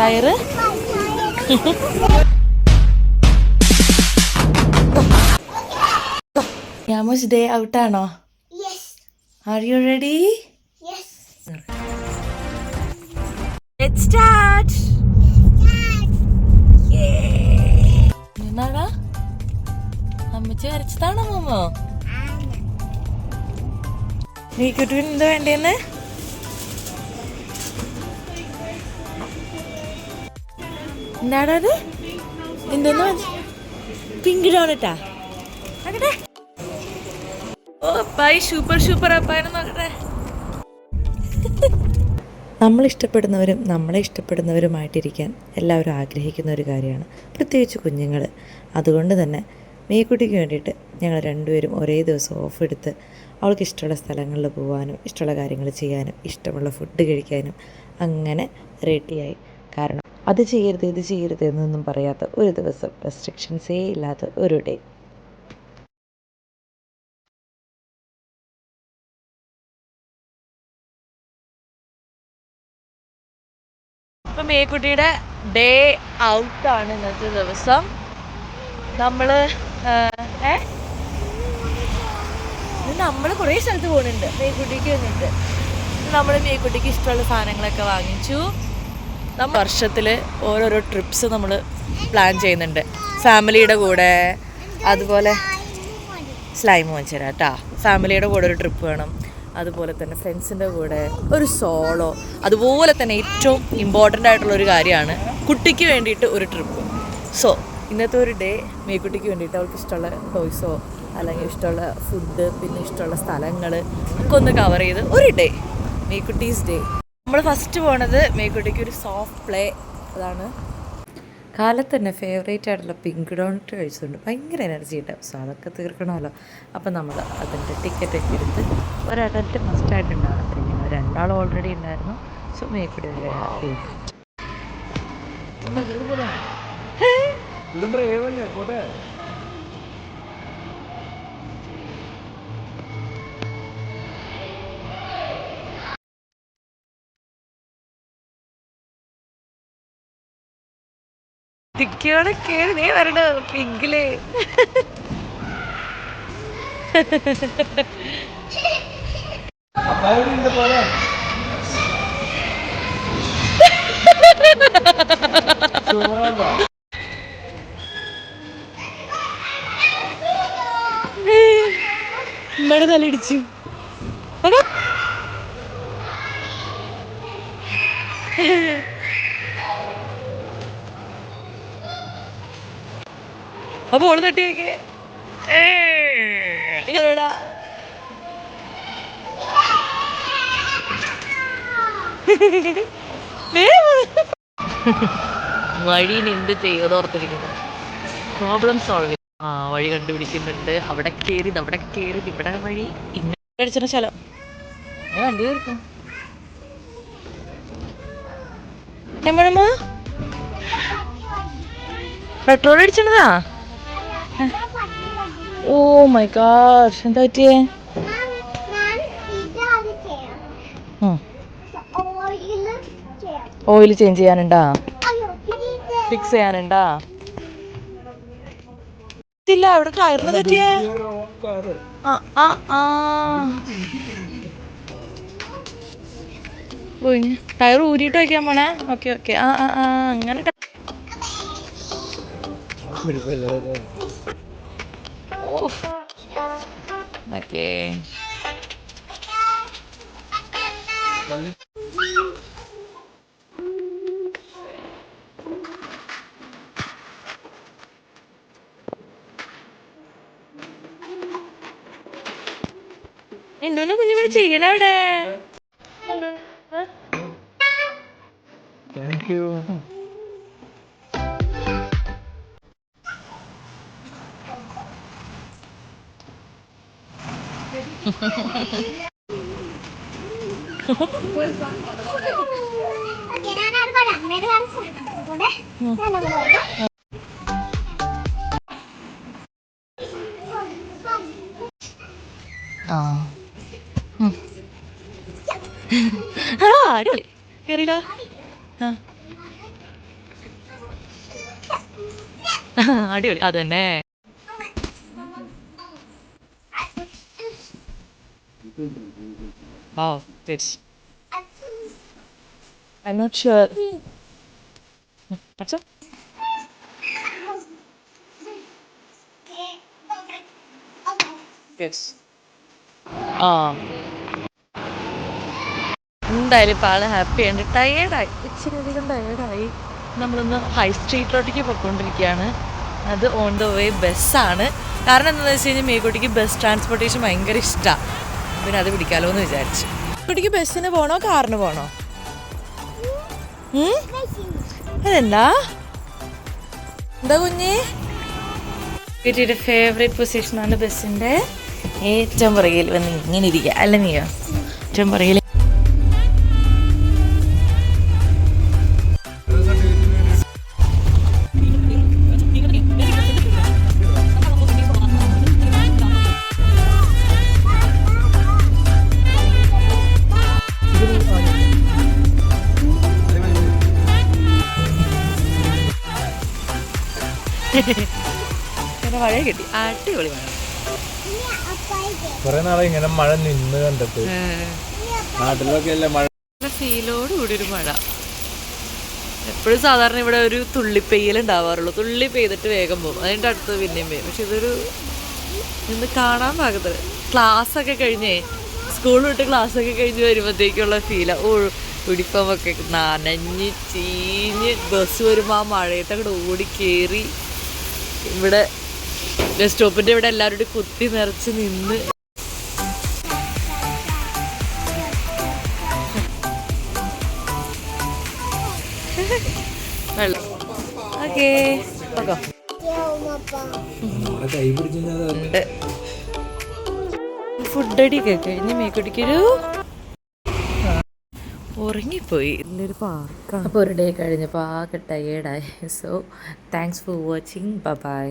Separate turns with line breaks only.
Tyre. യാമോസ് day ഔട്ടാണോ? Are you ready? Let's start. എന്നാടാ അമ്മച്ചി വരച്ചതാണോ മോമോ? നീ കുട്ടിന് എന്താ വേണ്ടേന്ന്? എന്താടാ അത്? എന്തോന്ന് പിങ്ക് ഡോണറ്റാ? ഓ അപ്പായി സൂപ്പർ അപ്പായെന്ന് നോക്കട്ടെ. നമ്മൾ ഇഷ്ടപ്പെടുന്നവരും നമ്മളെ ഇഷ്ടപ്പെടുന്നവരുമായിട്ടിരിക്കാൻ എല്ലാവരും ആഗ്രഹിക്കുന്ന ഒരു കാര്യമാണ്, പ്രത്യേകിച്ച് കുഞ്ഞുങ്ങൾ. അതുകൊണ്ട് തന്നെ മേക്കുട്ടിക്ക് വേണ്ടിയിട്ട് ഞങ്ങൾ രണ്ടുപേരും ഒരേ ദിവസം ഓഫ് എടുത്ത് അവൾക്ക് ഇഷ്ടമുള്ള സ്ഥലങ്ങളിൽ പോകാനും ഇഷ്ടമുള്ള കാര്യങ്ങൾ ചെയ്യാനും ഇഷ്ടമുള്ള ഫുഡ് കഴിക്കാനും അങ്ങനെ റെഡിയായി. കാരണം അത് ചെയ്യരുത് ഇത് ചെയ്യരുത് എന്നൊന്നും പറയാത്ത ഒരു ദിവസം, റെസ്ട്രിക്ഷൻസേ ഇല്ലാത്ത ഒരു ഡേ. ഇപ്പം മേക്കുട്ടിയുടെ ഡേ ഔട്ടാണ് ഇന്നത്തെ ദിവസം. നമ്മൾ കുറേ സ്ഥലത്ത് പോകുന്നുണ്ട് മേക്കുട്ടിക്ക് വന്നിട്ട്. നമ്മൾ മേക്കുട്ടിക്ക് ഇഷ്ടമുള്ള സാധനങ്ങളൊക്കെ വാങ്ങിച്ചു. നമ്മൾ വർഷത്തിൽ ഓരോരോ ട്രിപ്സ് നമ്മൾ പ്ലാൻ ചെയ്യുന്നുണ്ട് ഫാമിലിയുടെ കൂടെ. അതുപോലെ സ്ലൈം വാങ്ങിച്ചു തരാം കേട്ടോ. ഫാമിലിയുടെ കൂടെ ഒരു ട്രിപ്പ് വേണം, അതുപോലെ തന്നെ ഫ്രണ്ട്സിൻ്റെ കൂടെ ഒരു സോളോ, അതുപോലെ തന്നെ ഏറ്റവും ഇമ്പോർട്ടൻ്റ് ആയിട്ടുള്ളൊരു കാര്യമാണ് കുട്ടിക്ക് വേണ്ടിയിട്ട് ഒരു ട്രിപ്പ്. സോ ഇന്നത്തെ ഒരു ഡേ മേക്കുട്ടിക്ക് വേണ്ടിയിട്ട് അവൾക്ക് ഇഷ്ടമുള്ള ടോയ്സോ അല്ലെങ്കിൽ ഇഷ്ടമുള്ള ഫുഡ് പിന്നെ ഇഷ്ടമുള്ള സ്ഥലങ്ങൾ ഒക്കെ ഒന്ന് കവർ ചെയ്ത് ഒരു ഡേ, മേക്കുട്ടീസ് ഡേ. നമ്മൾ ഫസ്റ്റ് പോണത് മേക്കുട്ടിക്ക് ഒരു സോഫ്റ്റ് പ്ലേ. അതാണ് കാലത്ത് തന്നെ ഫേവറേറ്റ് ആയിട്ടുള്ള പിങ്ക് ഡോണറ്റ് കഴിച്ചുകൊണ്ട് ഭയങ്കര എനർജി ഉണ്ടാവും. സോ അതൊക്കെ തീർക്കണമല്ലോ. അപ്പം നമ്മൾ അതിൻ്റെ ടിക്കറ്റൊക്കെ എടുത്ത് ഒരറ്റൻറ്റ് മസ്റ്റായിട്ടുണ്ടാകും. പിന്നെ ഞങ്ങൾ രണ്ടാളും ഓൾറെഡി ഉണ്ടായിരുന്നു. So മേക്കുട്ടി happy. തിക്കോടൊക്കെ നീ വരണ പിങ്കില്. ഉമ്മയുടെ തലയിടിച്ചു. അപ്പൊ ഓള് തട്ടിയൊക്കെ വഴി എന്ത് ചെയ്തോർത്തിരിക്കുന്നു. Problem solve. വഴി കണ്ടുപിടിക്കുന്നുണ്ട്. അവിടെ കയറി അവിടെ കയറി ഇവിടെ വഴി ഇങ്ങനെ അടിച്ചിട്ട് സ്ഥലം വണ്ടി തീർക്കും. എമ്മഴമ്മ പെട്രോൾ അടിച്ചണതാ. ഓ മൈ ഗോഡ്, എന്താ പറ്റിയേ? ഓയിൽ ചേഞ്ച് ചെയ്യാനുണ്ടാ? ഫിക്സ് ചെയ്യാനുണ്ടാ? ഇല്ല, അവിടെ ടയറിന് പറ്റിയേ. ടയർ ഊരിയിട്ട് വയ്ക്കാൻ പോണേ. Okay okay. അങ്ങനെ ഓക്കെ. എന്തോന്ന് കുഞ്ഞു ചെയ്യണ അവിടെ? Thank you. അടിപൊളി കേറിയില്ല. അടിപൊളി അതന്നെ. Wow, this. I'm not sure. What's up? Yes. എന്തായാലും ഇപ്പോൾ ആൾ ഹാപ്പിയുണ്ട്. ടയേർഡായി, ഇച്ചിരി അധികം ടയേർഡായി. നമ്മളൊന്ന് ഹൈ സ്ട്രീറ്റിലോട്ടേക്ക് പോയിക്കൊണ്ടിരിക്കുകയാണ്. അത് ഓൺ ദ വേ ബസ്സാണ്. കാരണം എന്താണെന്ന് വെച്ച് കഴിഞ്ഞാൽ മേക്കുട്ടിക്ക് ബസ് ട്രാൻസ്പോർട്ടേഷൻ ഭയങ്കര ഇഷ്ടമാണ്. പിന്നെ അത് പിടിക്കാമല്ലോ എന്ന് വിചാരിച്ചു. കുട്ടിക്ക് ബസ്സിന് പോകണോ കാറിന് പോകണോ? അതെന്താ എന്താ കുഞ്ഞേ? കുട്ടിയുടെ ഫേവറേറ്റ് പൊസിഷനാണ് ബസ്സിൻ്റെ ഏറ്റവും പുറകിൽ വന്ന് ഇങ്ങനെ ഇരിക്കുക. അല്ല നീയോ ഏറ്റവും പുറകിൽ? മഴ കിട്ടി, അടിപൊളി മഴ.
കുറെ നാളെ ഇങ്ങനെ മഴ നിന്ന് കണ്ടിട്ട്. നാട്ടിലൊക്കെ അല്ലേ മഴ,
ഫീലോട് കൂടി ഒരു മഴ. എപ്പോഴും സാധാരണ ഇവിടെ ഒരു തുള്ളിപ്പെയ്യൽ ഉണ്ടാവാറുള്ളൂ. തുള്ളി പെയ്തിട്ട് വേഗം പോകും, അതിൻ്റെ അടുത്ത് പിന്നെയും പെയ്യും. പക്ഷെ ഇതൊരു ഇന്ന് കാണാൻ പാകത്തിൽ ക്ലാസ്സൊക്കെ കഴിഞ്ഞേ, സ്കൂൾ വിട്ട് ക്ലാസ്സൊക്കെ കഴിഞ്ഞ് വരുമ്പോഴത്തേക്കുള്ള ഫീലാണ്. യൂണിഫോമൊക്കെ നനഞ്ഞ് ചീഞ്ഞ് ബസ് വരുമ്പോൾ ആ മഴയത്ത് അങ്ങോട്ട് ഓടി കയറി ഇവിടെ ബസ് സ്റ്റോപ്പിൻ്റെ ഇവിടെ എല്ലാവരും കുത്തി നിറച്ച് നിന്ന്. ഓക്കേ ഫുഡടിയൊക്കെ കഴിഞ്ഞ് മേക്കുട്ടിക്കൊരു ഉറങ്ങിപ്പോയി. ഇല്ലൊരു പാർക്കാണ്. അപ്പോൾ ഒരു ഡേ കഴിഞ്ഞപ്പോൾ ആകെ ടയേർഡായി. So thanks for watching. By.